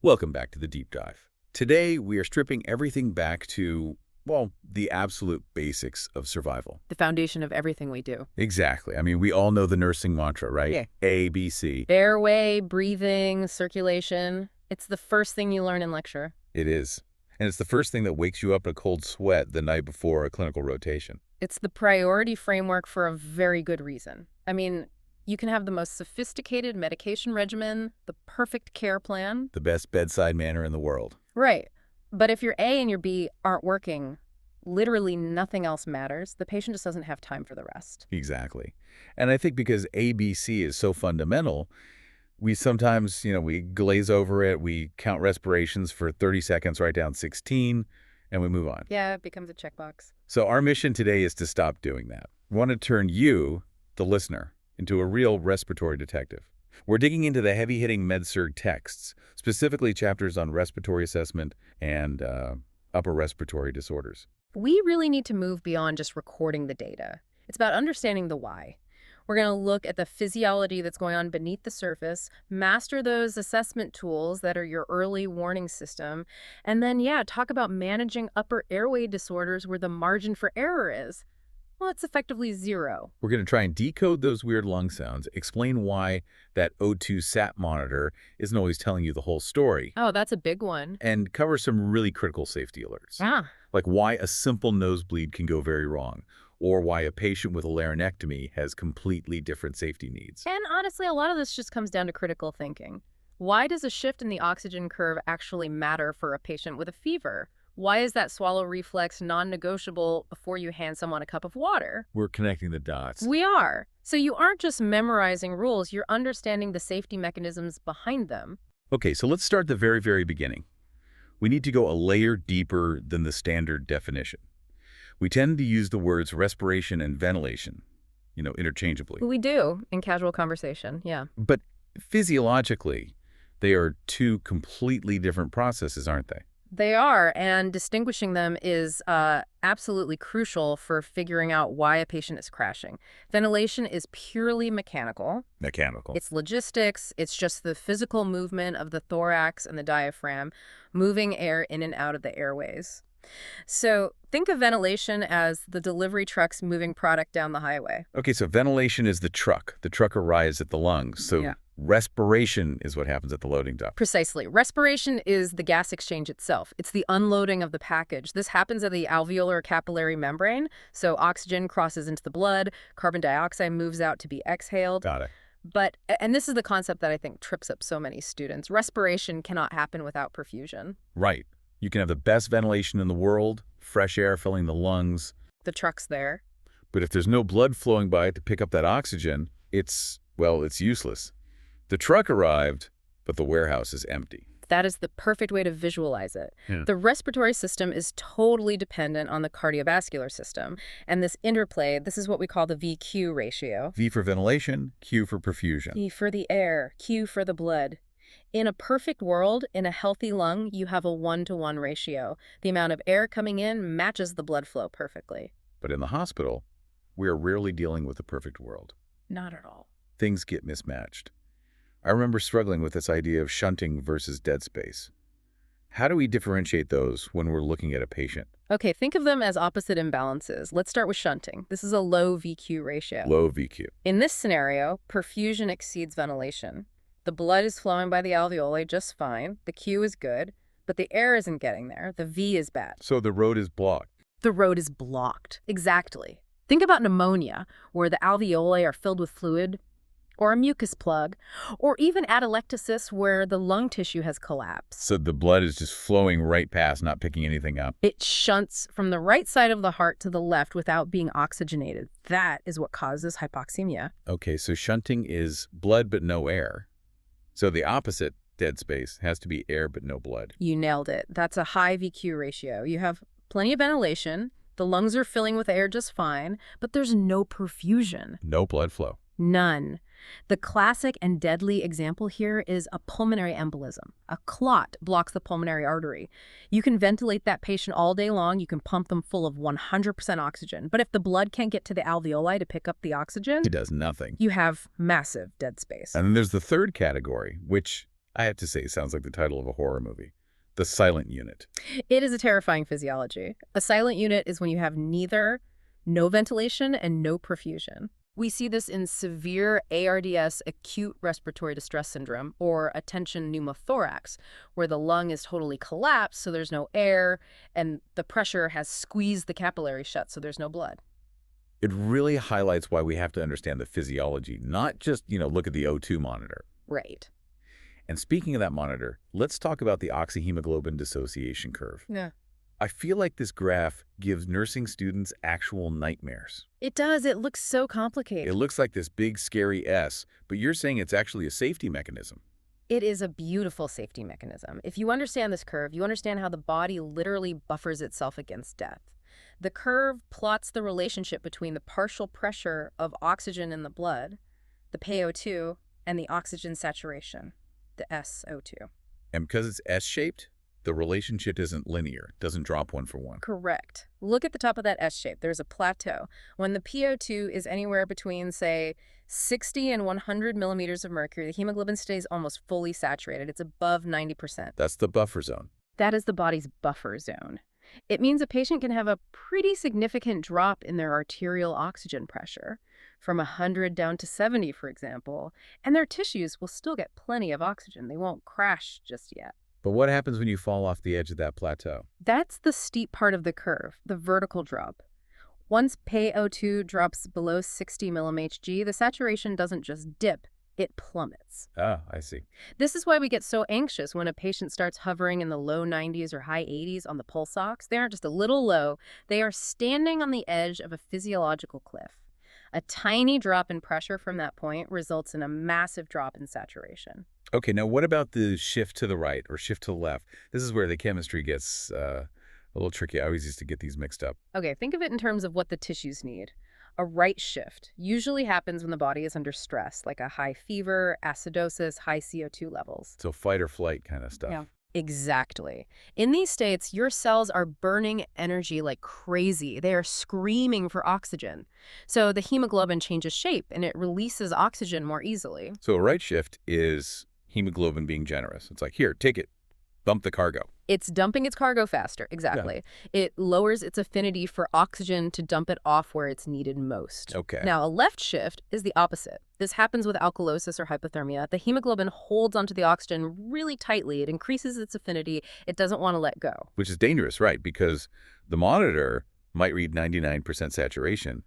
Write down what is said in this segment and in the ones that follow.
Welcome back to the Deep Dive. Today, we are stripping everything back to, well, the absolute basics of survival. The foundation of everything we do. Exactly. I mean, we all know the nursing mantra, right? Yeah. A, B, C. Airway, breathing, circulation. It's the first thing you learn in lecture. It is. And it's the first thing that wakes you up in a cold sweat the night before a clinical rotation. It's the priority framework for a very good reason. I mean, you can have the most sophisticated medication regimen, the perfect care plan. The best bedside manner in the world. Right. But if your A and your B aren't working, literally nothing else matters. The patient just doesn't have time for the rest. Exactly. And I think because ABC is so fundamental, we sometimes, we glaze over it, we count respirations for 30 seconds, write down 16, and we move on. Yeah, it becomes a checkbox. So our mission today is to stop doing that. We want to turn you, the listener, into a real respiratory detective. We're digging into the heavy-hitting med-surg texts, specifically chapters on respiratory assessment and upper respiratory disorders. We really need to move beyond just recording the data. It's about understanding the why. We're going to look at the physiology that's going on beneath the surface, master those assessment tools that are your early warning system, and then, talk about managing upper airway disorders where the margin for error is. Well, it's effectively zero. We're going to try and decode those weird lung sounds, explain why that O2 sat monitor isn't always telling you the whole story. Oh, that's a big one. And cover some really critical safety alerts. Like why a simple nosebleed can go very wrong, or why a patient with a laryngectomy has completely different safety needs. And honestly, a lot of this just comes down to critical thinking. Why does a shift in the oxygen curve actually matter for a patient with a fever? Why is that swallow reflex non-negotiable before you hand someone a cup of water? We're connecting the dots. We are. So you aren't just memorizing rules, you're understanding the safety mechanisms behind them. Okay, so let's start at the very, very beginning. We need to go a layer deeper than the standard definition. We tend to use the words respiration and ventilation, interchangeably. We do in casual conversation, yeah. But physiologically, they are two completely different processes, aren't they? They are, and distinguishing them is absolutely crucial for figuring out why a patient is crashing. Ventilation is purely mechanical. It's logistics. It's just the physical movement of the thorax and the diaphragm, moving air in and out of the airways. So think of ventilation as the delivery trucks moving product down the highway. Okay, so ventilation is the truck. The truck arrives at the lungs. So respiration is what happens at the loading dock. Precisely. Respiration is the gas exchange itself. It's the unloading of the package. This happens at the alveolar capillary membrane. So oxygen crosses into the blood, carbon dioxide moves out to be exhaled. Got it. And this is the concept that I think trips up so many students. Respiration cannot happen without perfusion. Right. You can have the best ventilation in the world, fresh air filling the lungs. The truck's there. But if there's no blood flowing by it to pick up that oxygen, it's useless. The truck arrived, but the warehouse is empty. That is the perfect way to visualize it. Yeah. The respiratory system is totally dependent on the cardiovascular system. And this interplay, this is what we call the VQ ratio. V for ventilation, Q for perfusion. V for the air, Q for the blood. In a perfect world, in a healthy lung, you have a 1-to-1 ratio. The amount of air coming in matches the blood flow perfectly. But in the hospital, we are rarely dealing with the perfect world. Not at all. Things get mismatched. I remember struggling with this idea of shunting versus dead space. How do we differentiate those when we're looking at a patient? Okay, think of them as opposite imbalances. Let's start with shunting. This is a low VQ ratio. Low VQ. In this scenario, perfusion exceeds ventilation. The blood is flowing by the alveoli just fine. The Q is good, but the air isn't getting there. The V is bad. So the road is blocked. The road is blocked. Exactly. Think about pneumonia, where the alveoli are filled with fluid, or a mucus plug, or even atelectasis, where the lung tissue has collapsed. So the blood is just flowing right past, not picking anything up. It shunts from the right side of the heart to the left without being oxygenated. That is what causes hypoxemia. Okay, so shunting is blood but no air. So the opposite, dead space, has to be air but no blood. You nailed it. That's a high VQ ratio. You have plenty of ventilation, the lungs are filling with air just fine, but there's no perfusion. No blood flow. None. The classic and deadly example here is a pulmonary embolism. A clot blocks the pulmonary artery. You can ventilate that patient all day long. You can pump them full of 100% oxygen. But if the blood can't get to the alveoli to pick up the oxygen, It does nothing. you have massive dead space. And then there's the third category, which I have to say, it sounds like the title of a horror movie. The silent unit. It is a terrifying physiology. A silent unit is when you have neither no ventilation and no perfusion. We see this in severe ARDS, acute respiratory distress syndrome, or attention pneumothorax, where the lung is totally collapsed, so there's no air, and the pressure has squeezed the capillary shut, so there's no blood. It really highlights why we have to understand the physiology, not just, look at the O2 monitor. Right. And speaking of that monitor, let's talk about the oxyhemoglobin dissociation curve. Yeah. I feel like this graph gives nursing students actual nightmares. It does. It looks so complicated. It looks like this big, scary S, but you're saying it's actually a safety mechanism. It is a beautiful safety mechanism. If you understand this curve, you understand how the body literally buffers itself against death. The curve plots the relationship between the partial pressure of oxygen in the blood, the PO2, and the oxygen saturation, the SO2. And because it's S-shaped, the relationship isn't linear, doesn't drop one for one. Correct. Look at the top of that S shape. There's a plateau. When the PO2 is anywhere between, say, 60 and 100 millimeters of mercury, the hemoglobin stays almost fully saturated. It's above 90%. That's the buffer zone. That is the body's buffer zone. It means a patient can have a pretty significant drop in their arterial oxygen pressure, from 100 down to 70, for example, and their tissues will still get plenty of oxygen. They won't crash just yet. But what happens when you fall off the edge of that plateau? That's the steep part of the curve, the vertical drop. Once PO2 drops below 60 mmHg, the saturation doesn't just dip, it plummets. Ah, I see. This is why we get so anxious when a patient starts hovering in the low 90s or high 80s on the pulse ox. They aren't just a little low, they are standing on the edge of a physiological cliff. A tiny drop in pressure from that point results in a massive drop in saturation. Okay, now what about the shift to the right or shift to the left? This is where the chemistry gets a little tricky. I always used to get these mixed up. Okay, think of it in terms of what the tissues need. A right shift usually happens when the body is under stress, like a high fever, acidosis, high CO2 levels. So fight or flight kind of stuff. Yeah. Exactly. In these states, your cells are burning energy like crazy. They are screaming for oxygen. So the hemoglobin changes shape and it releases oxygen more easily. So a right shift is hemoglobin being generous. It's like, here, take it, bump the cargo. It's dumping its cargo faster, exactly. Yeah. It lowers its affinity for oxygen to dump it off where it's needed most. Okay. Now, a left shift is the opposite. This happens with alkalosis or hypothermia. The hemoglobin holds onto the oxygen really tightly. It increases its affinity. It doesn't want to let go. Which is dangerous, right? Because the monitor might read 99% saturation,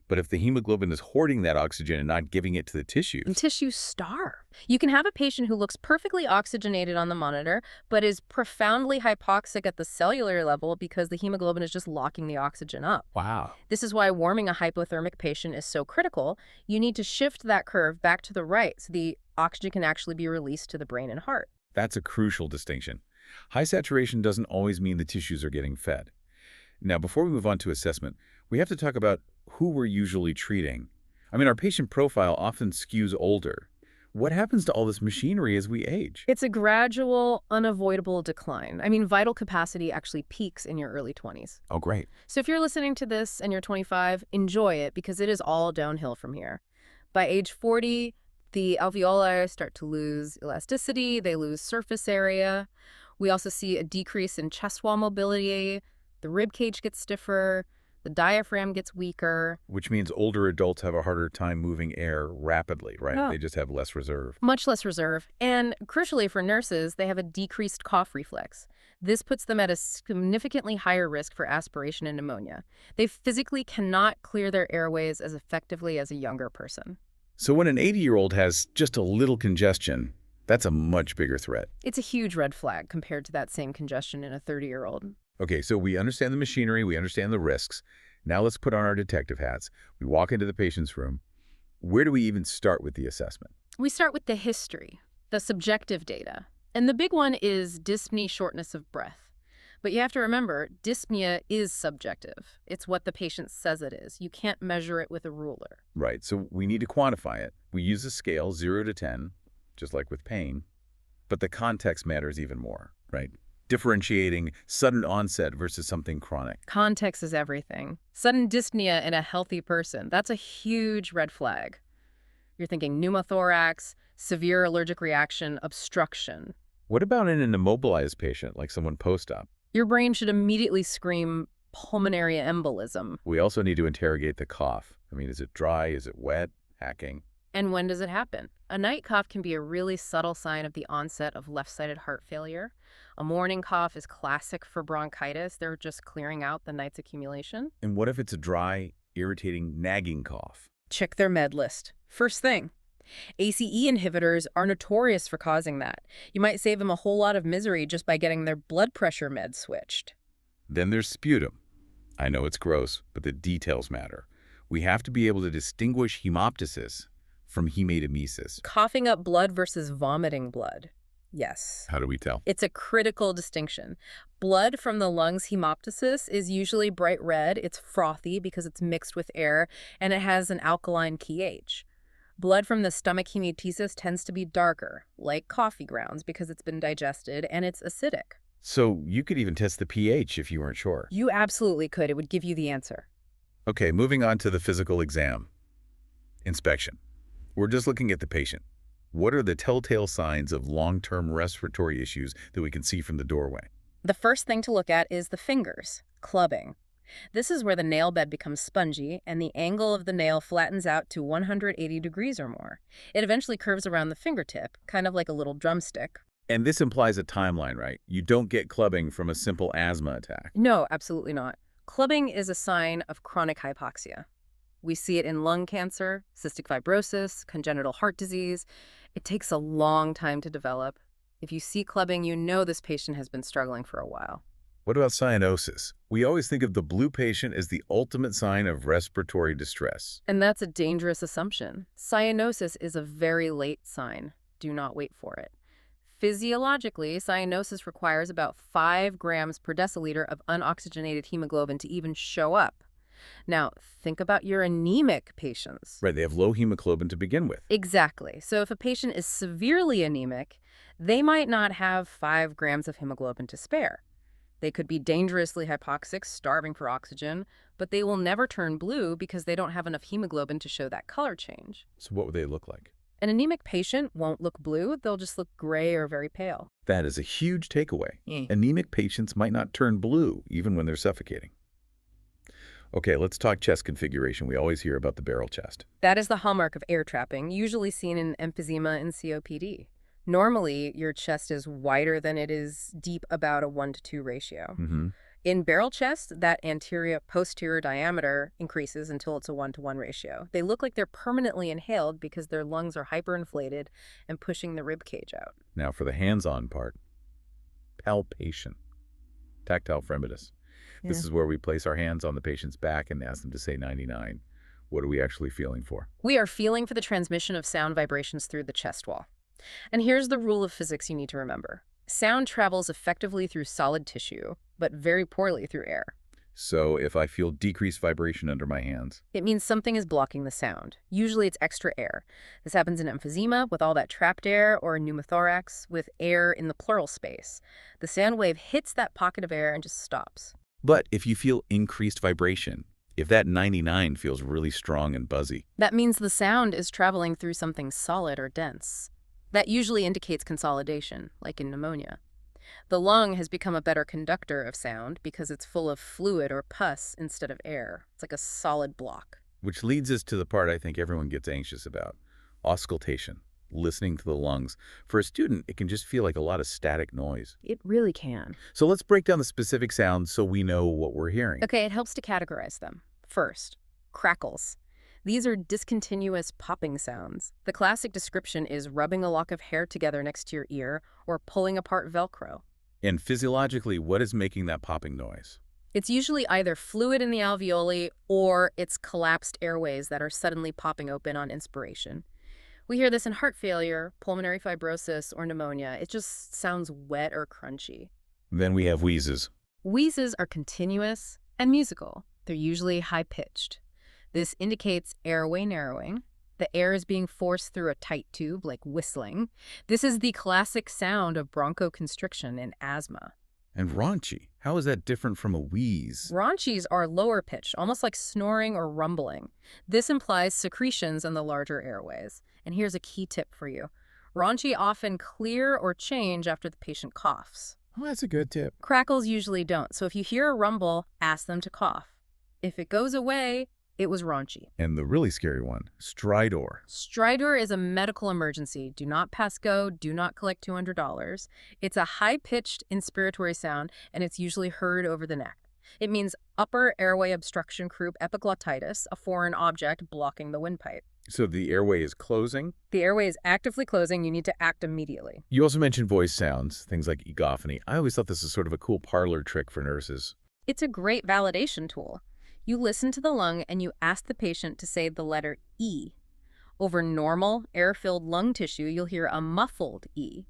but if the hemoglobin is hoarding that oxygen and not giving it to the tissues... And tissues starve. You can have a patient who looks perfectly oxygenated on the monitor, but is profoundly hypoxic at the cellular level because the hemoglobin is just locking the oxygen up. Wow. This is why warming a hypothermic patient is so critical. You need to shift that curve back to the right so the oxygen can actually be released to the brain and heart. That's a crucial distinction. High saturation doesn't always mean the tissues are getting fed. Now, before we move on to assessment, we have to talk about who we're usually treating. I mean, our patient profile often skews older. What happens to all this machinery as we age? It's a gradual, unavoidable decline. I mean, vital capacity actually peaks in your early 20s. Oh, great. So if you're listening to this and you're 25, enjoy it because it is all downhill from here. By age 40, the alveoli start to lose elasticity, they lose surface area. We also see a decrease in chest wall mobility, the rib cage gets stiffer, the diaphragm gets weaker. Which means older adults have a harder time moving air rapidly, right? Yeah. They just have less reserve. Much less reserve. And crucially for nurses, they have a decreased cough reflex. This puts them at a significantly higher risk for aspiration and pneumonia. They physically cannot clear their airways as effectively as a younger person. So when an 80-year-old has just a little congestion, that's a much bigger threat. It's a huge red flag compared to that same congestion in a 30-year-old. Okay, so we understand the machinery, we understand the risks. Now let's put on our detective hats. We walk into the patient's room. Where do we even start with the assessment? We start with the history, the subjective data. And the big one is dyspnea, shortness of breath. But you have to remember, dyspnea is subjective. It's what the patient says it is. You can't measure it with a ruler. Right, so we need to quantify it. We use a scale, 0 to 10, just like with pain. But the context matters even more, right? Differentiating sudden onset versus something chronic. Context is everything. Sudden dyspnea in a healthy person, that's a huge red flag. You're thinking pneumothorax, severe allergic reaction, obstruction. What about in an immobilized patient, like someone post-op? Your brain should immediately scream pulmonary embolism. We also need to interrogate the cough. I mean, is it dry? Is it wet? Hacking? And when does it happen? A night cough can be a really subtle sign of the onset of left-sided heart failure. A morning cough is classic for bronchitis. They're just clearing out the night's accumulation. And what if it's a dry, irritating, nagging cough? Check their med list. First thing, ACE inhibitors are notorious for causing that. You might save them a whole lot of misery just by getting their blood pressure meds switched. Then there's sputum. I know it's gross, but the details matter. We have to be able to distinguish hemoptysis from hematemesis. Coughing up blood versus vomiting blood. Yes. How do we tell? It's a critical distinction. Blood from the lungs hemoptysis is usually bright red. It's frothy because it's mixed with air, and it has an alkaline pH. Blood from the stomach hematesis tends to be darker, like coffee grounds, because it's been digested and it's acidic. So you could even test the pH if you weren't sure. You absolutely could. It would give you the answer. Okay, moving on to the physical exam. Inspection. We're just looking at the patient. What are the telltale signs of long-term respiratory issues that we can see from the doorway? The first thing to look at is the fingers, clubbing. This is where the nail bed becomes spongy and the angle of the nail flattens out to 180 degrees or more. It eventually curves around the fingertip, kind of like a little drumstick. And this implies a timeline, right? You don't get clubbing from a simple asthma attack. No, absolutely not. Clubbing is a sign of chronic hypoxia. We see it in lung cancer, cystic fibrosis, congenital heart disease. It takes a long time to develop. If you see clubbing, you know this patient has been struggling for a while. What about cyanosis? We always think of the blue patient as the ultimate sign of respiratory distress. And that's a dangerous assumption. Cyanosis is a very late sign. Do not wait for it. Physiologically, cyanosis requires about 5 grams per deciliter of unoxygenated hemoglobin to even show up. Now, think about your anemic patients. Right, they have low hemoglobin to begin with. Exactly. So if a patient is severely anemic, they might not have 5 grams of hemoglobin to spare. They could be dangerously hypoxic, starving for oxygen, but they will never turn blue because they don't have enough hemoglobin to show that color change. So what would they look like? An anemic patient won't look blue, they'll just look gray or very pale. That is a huge takeaway. Anemic patients might not turn blue even when they're suffocating. Okay, let's talk chest configuration. We always hear about the barrel chest. That is the hallmark of air trapping, usually seen in emphysema and COPD. Normally, your chest is wider than it is deep, about a 1:2 ratio. In barrel chest, that anterior-posterior diameter increases until it's a 1:1 ratio. They look like they're permanently inhaled because their lungs are hyperinflated and pushing the rib cage out. Now for the hands-on part, palpation, tactile fremitus. This is where we place our hands on the patient's back and ask them to say 99. What are we actually feeling for? We are feeling for the transmission of sound vibrations through the chest wall. And here's the rule of physics you need to remember. Sound travels effectively through solid tissue, but very poorly through air. So if I feel decreased vibration under my hands, it means something is blocking the sound. Usually it's extra air. This happens in emphysema with all that trapped air, or pneumothorax with air in the pleural space. The sound wave hits that pocket of air and just stops. But if you feel increased vibration, if that 99 feels really strong and buzzy, that means the sound is traveling through something solid or dense. That usually indicates consolidation, like in pneumonia. The lung has become a better conductor of sound because it's full of fluid or pus instead of air. It's like a solid block. Which leads us to the part I think everyone gets anxious about, auscultation, listening to the lungs. For a student, it can just feel like a lot of static noise. It really can. So let's break down the specific sounds so we know what we're hearing. Okay, it helps to categorize them. First, crackles. These are discontinuous popping sounds. The classic description is rubbing a lock of hair together next to your ear or pulling apart Velcro. And physiologically, what is making that popping noise? It's usually either fluid in the alveoli or it's collapsed airways that are suddenly popping open on inspiration. We hear this in heart failure, pulmonary fibrosis, or pneumonia. It just sounds wet or crunchy. Then we have wheezes. Wheezes are continuous and musical. They're usually high-pitched. This indicates airway narrowing. The air is being forced through a tight tube, like whistling. This is the classic sound of bronchoconstriction in asthma. And raunchy, how is that different from a wheeze? Raunchies are lower pitched, almost like snoring or rumbling. This implies secretions in the larger airways. And here's a key tip for you. Raunchy often clear or change after the patient coughs. Oh, that's a good tip. Crackles usually don't, so if you hear a rumble, ask them to cough. If it goes away, it was raunchy. And the really scary one, stridor. Stridor is a medical emergency. Do not pass go. Do not collect $200. It's a high-pitched inspiratory sound, and it's usually heard over the neck. It means upper airway obstruction croup epiglottitis, a foreign object blocking the windpipe. So the airway is closing? The airway is actively closing. You need to act immediately. You also mentioned voice sounds, things like egophony. I always thought this was sort of a cool parlor trick for nurses. It's a great validation tool. You listen to the lung and you ask the patient to say the letter E. Over normal, air-filled lung tissue, you'll hear a muffled E.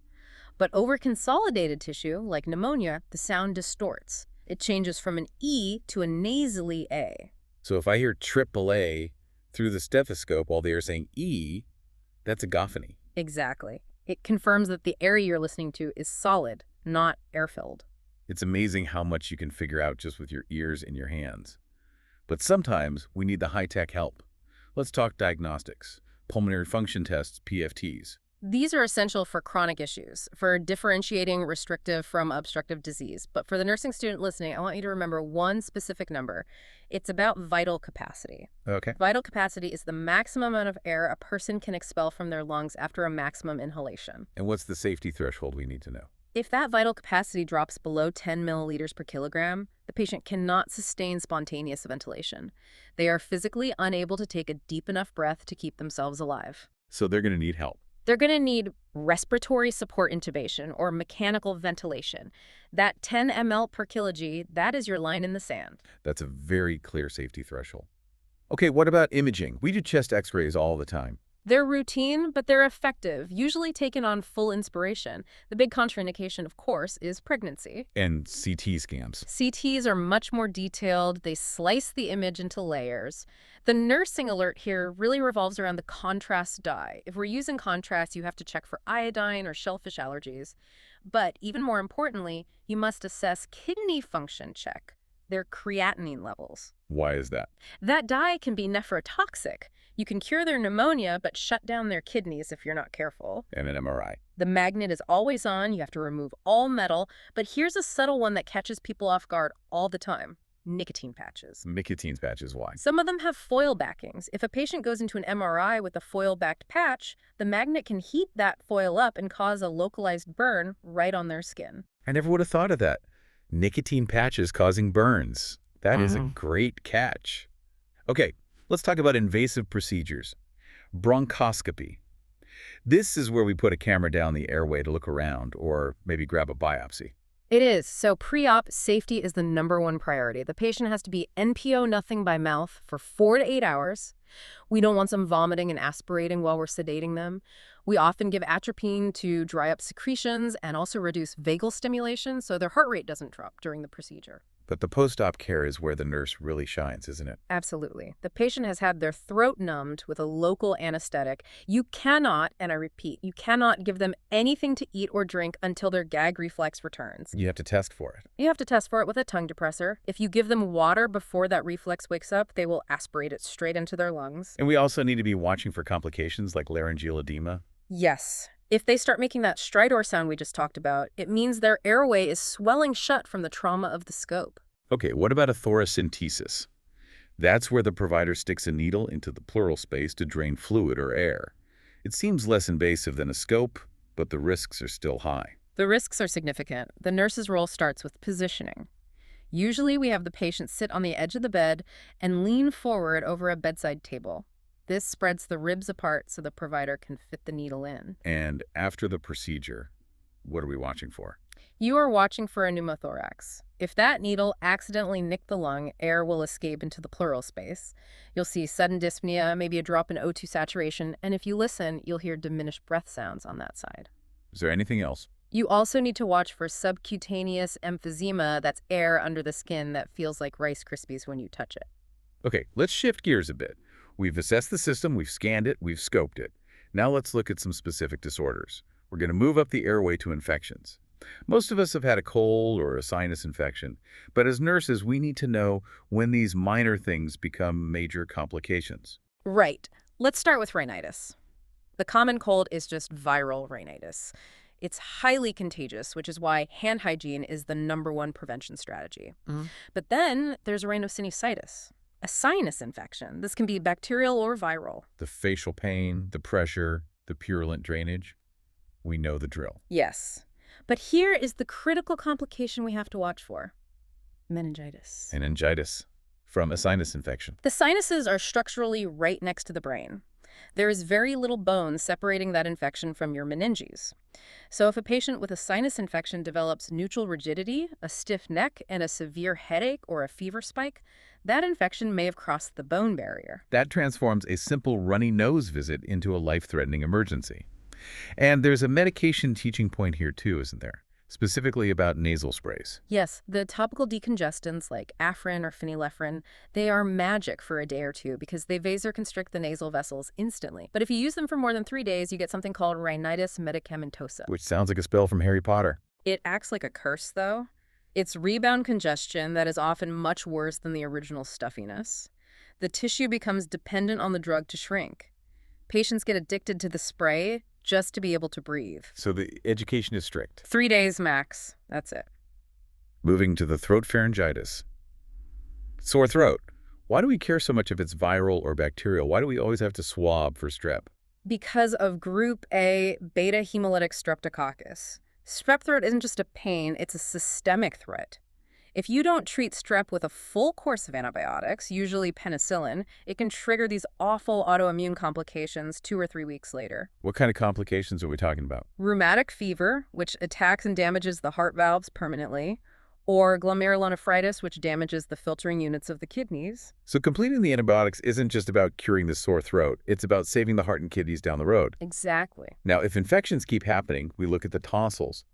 But over consolidated tissue, like pneumonia, the sound distorts. It changes from an E to a nasally A. So if I hear triple A through the stethoscope while they are saying E, that's egophony. Exactly. It confirms that the area you're listening to is solid, not air-filled. It's amazing how much you can figure out just with your ears and your hands. But sometimes we need the high-tech help. Let's talk diagnostics, pulmonary function tests, PFTs. These are essential for chronic issues, for differentiating restrictive from obstructive disease. But for the nursing student listening, I want you to remember one specific number. It's about vital capacity. Okay. Vital capacity is the maximum amount of air a person can expel from their lungs after a maximum inhalation. And what's the safety threshold we need to know? If that vital capacity drops below 10 milliliters per kilogram, the patient cannot sustain spontaneous ventilation. They are physically unable to take a deep enough breath to keep themselves alive. So they're going to need help. They're going to need respiratory support intubation or mechanical ventilation. That 10 ml per kg, that is your line in the sand. That's a very clear safety threshold. Okay, what about imaging? We do chest x-rays all the time. They're routine, but they're effective, usually taken on full inspiration. The big contraindication, of course, is pregnancy. And CT scans. CTs are much more detailed. They slice the image into layers. The nursing alert here really revolves around the contrast dye. If we're using contrast, you have to check for iodine or shellfish allergies. But even more importantly, you must assess kidney function check, their creatinine levels. Why is that? That dye can be nephrotoxic. You can cure their pneumonia, but shut down their kidneys if you're not careful. And an MRI. The magnet is always on. You have to remove all metal. But here's a subtle one that catches people off guard all the time. Nicotine patches. Nicotine patches, why? Some of them have foil backings. If a patient goes into an MRI with a foil-backed patch, the magnet can heat that foil up and cause a localized burn right on their skin. I never would have thought of that. Nicotine patches causing burns. That is a great catch. Okay, let's talk about invasive procedures. Bronchoscopy. This is where we put a camera down the airway to look around or maybe grab a biopsy. It is. So pre-op, safety is the #1 priority. The patient has to be NPO nothing by mouth for 4 to 8 hours. We don't want them vomiting and aspirating while we're sedating them. We often give atropine to dry up secretions and also reduce vagal stimulation so their heart rate doesn't drop during the procedure. But the post-op care is where the nurse really shines, isn't it? Absolutely. The patient has had their throat numbed with a local anesthetic. You cannot, and I repeat, you cannot give them anything to eat or drink until their gag reflex returns. You have to test for it. You have to test for it with a tongue depressor. If you give them water before that reflex wakes up, they will aspirate it straight into their lungs. And we also need to be watching for complications like laryngeal edema. Yes. If they start making that stridor sound we just talked about, it means their airway is swelling shut from the trauma of the scope. Okay, what about a thoracentesis? That's where the provider sticks a needle into the pleural space to drain fluid or air. It seems less invasive than a scope, but the risks are still high. The risks are significant. The nurse's role starts with positioning. Usually we have the patient sit on the edge of the bed and lean forward over a bedside table. This spreads the ribs apart so the provider can fit the needle in. And after the procedure, what are we watching for? You are watching for a pneumothorax. If that needle accidentally nicked the lung, air will escape into the pleural space. You'll see sudden dyspnea, maybe a drop in O2 saturation, and if you listen, you'll hear diminished breath sounds on that side. Is there anything else? You also need to watch for subcutaneous emphysema, that's air under the skin that feels like Rice Krispies when you touch it. Okay, let's shift gears a bit. We've assessed the system, we've scanned it, we've scoped it. Now let's look at some specific disorders. We're going to move up the airway to infections. Most of us have had a cold or a sinus infection, but as nurses, we need to know when these minor things become major complications. Right. Let's start with rhinitis. The common cold is just viral rhinitis. It's highly contagious, which is why hand hygiene is the #1 prevention strategy. But then there's rhinosinusitis, a sinus infection. This can be bacterial or viral. The facial pain, the pressure, the purulent drainage. We know the drill. Yes. But here is the critical complication we have to watch for. Meningitis. Meningitis from a sinus infection. The sinuses are structurally right next to the brain. There is very little bone separating that infection from your meninges. So if a patient with a sinus infection develops neutral rigidity, a stiff neck, and a severe headache or a fever spike, that infection may have crossed the bone barrier. That transforms a simple runny nose visit into a life-threatening emergency. And there's a medication teaching point here too, isn't there? Specifically about nasal sprays. Yes, the topical decongestants like Afrin or phenylephrine, they are magic for a day or two because they vasoconstrict the nasal vessels instantly. But if you use them for more than 3 days, you get something called rhinitis medicamentosa. Which sounds like a spell from Harry Potter. It acts like a curse, though. It's rebound congestion that is often much worse than the original stuffiness. The tissue becomes dependent on the drug to shrink. Patients get addicted to the spray just to be able to breathe. So the education is strict. 3 days max. That's it. Moving to the throat pharyngitis. Sore throat. Why do we care so much if it's viral or bacterial? Why do we always have to swab for strep? Because of group A beta hemolytic streptococcus. Strep throat isn't just a pain, it's a systemic threat. If you don't treat strep with a full course of antibiotics, usually penicillin, it can trigger these awful autoimmune complications 2 or 3 weeks later. What kind of complications are we talking about? Rheumatic fever, which attacks and damages the heart valves permanently, or glomerulonephritis, which damages the filtering units of the kidneys. So completing the antibiotics isn't just about curing the sore throat. It's about saving the heart and kidneys down the road. Exactly. Now, if infections keep happening, we look at the tonsils.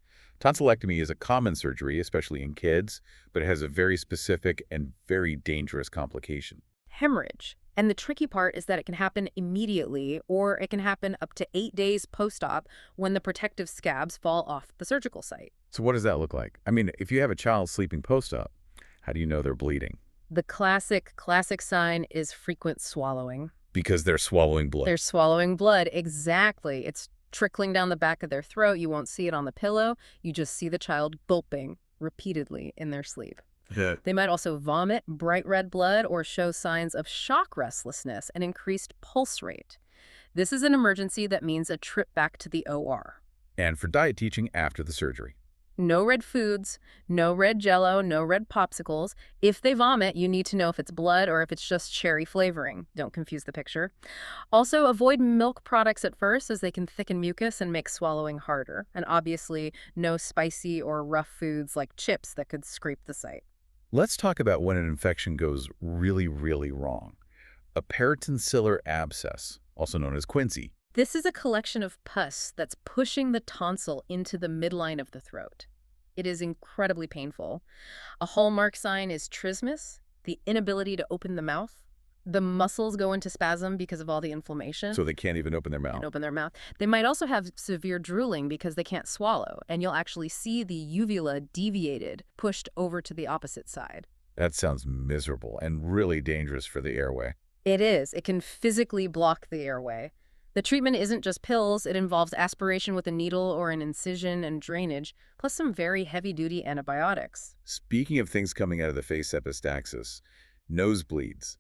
Tonsillectomy is a common surgery, especially in kids, but it has a very specific and very dangerous complication. Hemorrhage. And the tricky part is that it can happen immediately, or it can happen up to 8 days post-op when the protective scabs fall off the surgical site. So what does that look like? I mean, if you have a child sleeping post-op, how do you know they're bleeding? The classic sign is frequent swallowing. Because they're swallowing blood. They're swallowing blood, exactly. It's trickling down the back of their throat. You won't see it on the pillow. You just see the child gulping repeatedly in their sleep. Yeah. They might also vomit bright red blood or show signs of shock restlessness and increased pulse rate. This is an emergency that means a trip back to the OR. And for diet teaching after the surgery. No red foods, no red Jell-O, no red popsicles. If they vomit, you need to know if it's blood or if it's just cherry flavoring. Don't confuse the picture. Also, avoid milk products at first as they can thicken mucus and make swallowing harder. And obviously, no spicy or rough foods like chips that could scrape the site. Let's talk about when an infection goes really, really wrong. A peritonsillar abscess, also known as quinsy. This is a collection of pus that's pushing the tonsil into the midline of the throat. It is incredibly painful. A hallmark sign is trismus, the inability to open the mouth. The muscles go into spasm because of all the inflammation. So they can't even open their mouth. They might also have severe drooling because they can't swallow, and you'll actually see the uvula deviated, pushed over to the opposite side. That sounds miserable and really dangerous for the airway. It is. It can physically block the airway. The treatment isn't just pills. It involves aspiration with a needle or an incision and drainage, plus some very heavy-duty antibiotics. Speaking of things coming out of the face epistaxis, nosebleeds.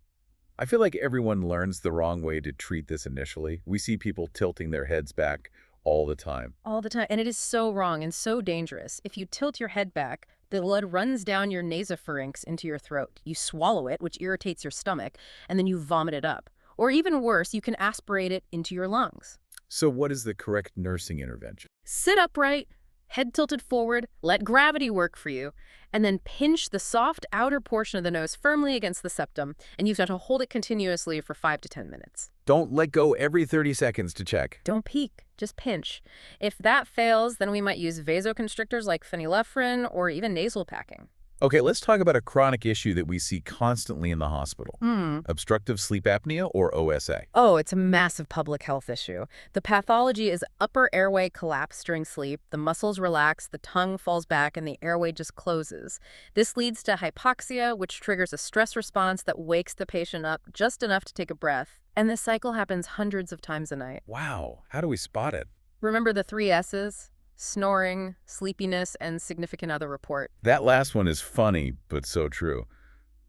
I feel like everyone learns the wrong way to treat this initially. We see people tilting their heads back all the time. All the time. And it is so wrong and so dangerous. If you tilt your head back, the blood runs down your nasopharynx into your throat. You swallow it, which irritates your stomach, and then you vomit it up. Or even worse, you can aspirate it into your lungs. So what is the correct nursing intervention? Sit upright, head tilted forward, let gravity work for you, and then pinch the soft outer portion of the nose firmly against the septum, and you've got to hold it continuously for 5 to 10 minutes. Don't let go every 30 seconds to check. Don't peek, just pinch. If that fails, then we might use vasoconstrictors like phenylephrine or even nasal packing. Okay, let's talk about a chronic issue that we see constantly in the hospital. Obstructive sleep apnea, or OSA. Oh, it's a massive public health issue. The pathology is upper airway collapse during sleep, the muscles relax, the tongue falls back, and the airway just closes. This leads to hypoxia, which triggers a stress response that wakes the patient up just enough to take a breath. And this cycle happens hundreds of times a night. Wow, how do we spot it? Remember the 3 S's? Snoring, sleepiness, and significant other report. That last one is funny, but so true.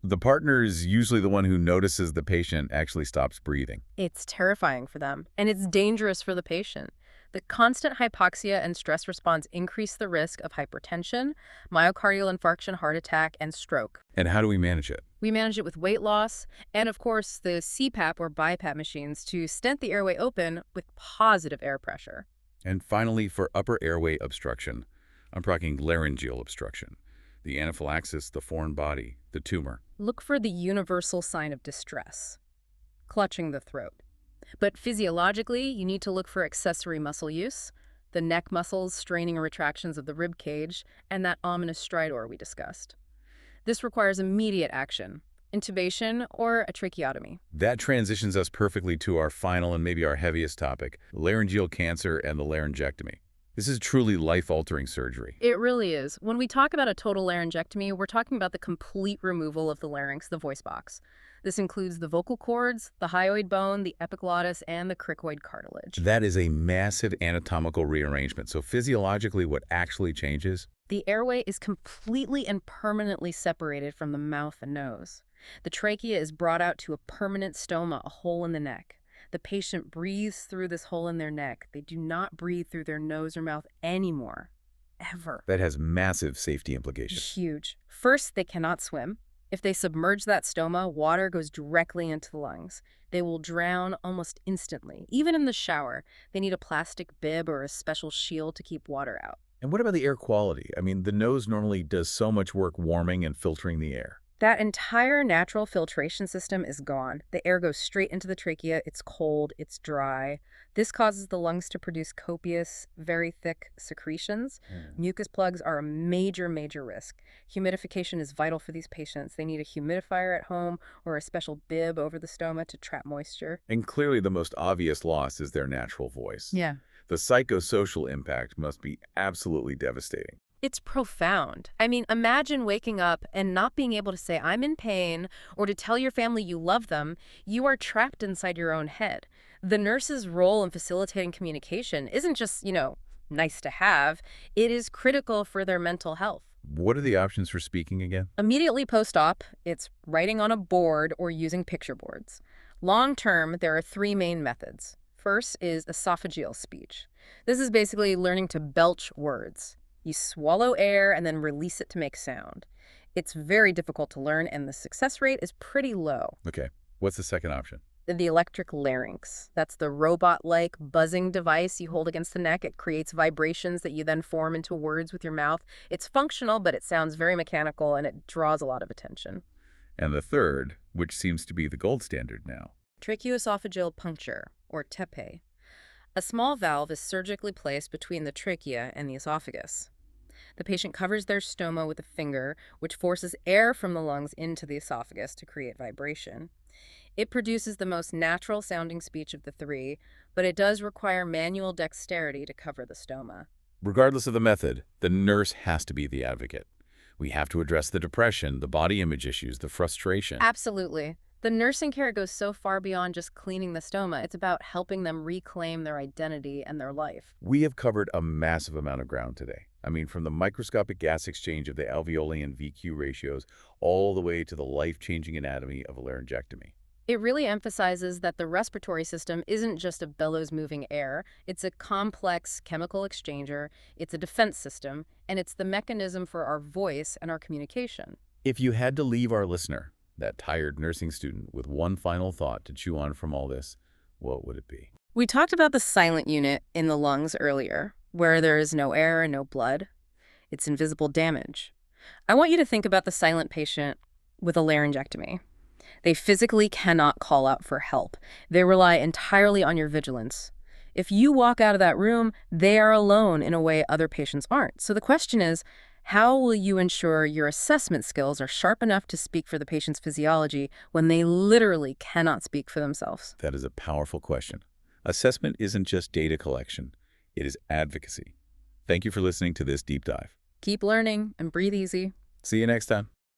The partner is usually the one who notices the patient actually stops breathing. It's terrifying for them, and it's dangerous for the patient. The constant hypoxia and stress response increase the risk of hypertension, myocardial infarction, heart attack, and stroke. And how do we manage it? We manage it with weight loss and, of course, the CPAP or BiPAP machines to stent the airway open with positive air pressure. And finally, for upper airway obstruction, I'm talking laryngeal obstruction. The anaphylaxis, the foreign body, the tumor. Look for the universal sign of distress, clutching the throat. But physiologically, you need to look for accessory muscle use, the neck muscles, straining or retractions of the rib cage, and that ominous stridor we discussed. This requires immediate action, intubation or a tracheotomy. That transitions us perfectly to our final and maybe our heaviest topic, laryngeal cancer and the laryngectomy. This is truly life-altering surgery. It really is. When we talk about a total laryngectomy, we're talking about the complete removal of the larynx, the voice box. This includes the vocal cords, the hyoid bone, the epiglottis, and the cricoid cartilage. That is a massive anatomical rearrangement. So physiologically, what actually changes? The airway is completely and permanently separated from the mouth and nose. The trachea is brought out to a permanent stoma, a hole in the neck. The patient breathes through this hole in their neck. They do not breathe through their nose or mouth anymore, ever. That has massive safety implications. Huge. First, they cannot swim. If they submerge that stoma, water goes directly into the lungs. They will drown almost instantly. Even in the shower, they need a plastic bib or a special shield to keep water out. And what about the air quality? I mean, the nose normally does so much work warming and filtering the air. That entire natural filtration system is gone. The air goes straight into the trachea. It's cold, it's dry. This causes the lungs to produce copious, very thick secretions. Mucus plugs are a major, major risk. Humidification is vital for these patients. They need a humidifier at home or a special bib over the stoma to trap moisture. And clearly the most obvious loss is their natural voice. Yeah. The psychosocial impact must be absolutely devastating. It's profound. I mean, imagine waking up and not being able to say, I'm in pain, or to tell your family you love them. You are trapped inside your own head. The nurse's role in facilitating communication isn't just, nice to have. It is critical for their mental health. What are the options for speaking again? Immediately post-op, it's writing on a board or using picture boards. Long-term, there are 3 main methods. First is esophageal speech. This is basically learning to belch words. You swallow air and then release it to make sound. It's very difficult to learn, and the success rate is pretty low. Okay. What's the second option? The electric larynx. That's the robot-like buzzing device you hold against the neck. It creates vibrations that you then form into words with your mouth. It's functional, but it sounds very mechanical, and it draws a lot of attention. And the third, which seems to be the gold standard now. Tracheoesophageal puncture, or TEPE. A small valve is surgically placed between the trachea and the esophagus. The patient covers their stoma with a finger, which forces air from the lungs into the esophagus to create vibration. It produces the most natural-sounding speech of the 3, but it does require manual dexterity to cover the stoma. Regardless of the method, the nurse has to be the advocate. We have to address the depression, the body image issues, the frustration. Absolutely. The nursing care goes so far beyond just cleaning the stoma. It's about helping them reclaim their identity and their life. We have covered a massive amount of ground today. I mean, from the microscopic gas exchange of the alveoli and VQ ratios all the way to the life-changing anatomy of a laryngectomy. It really emphasizes that the respiratory system isn't just a bellows moving air. It's a complex chemical exchanger, it's a defense system, and it's the mechanism for our voice and our communication. If you had to leave our listener, that tired nursing student, with one final thought to chew on from all this, what would it be? We talked about the silent unit in the lungs earlier, where there is no air and no blood. It's invisible damage. I want you to think about the silent patient with a laryngectomy. They physically cannot call out for help. They rely entirely on your vigilance. If you walk out of that room, they are alone in a way other patients aren't. So the question is, How will you ensure your assessment skills are sharp enough to speak for the patient's physiology when they literally cannot speak for themselves? That is a powerful question. Assessment isn't just data collection. It is advocacy. Thank you for listening to this deep dive. Keep learning and breathe easy. See you next time.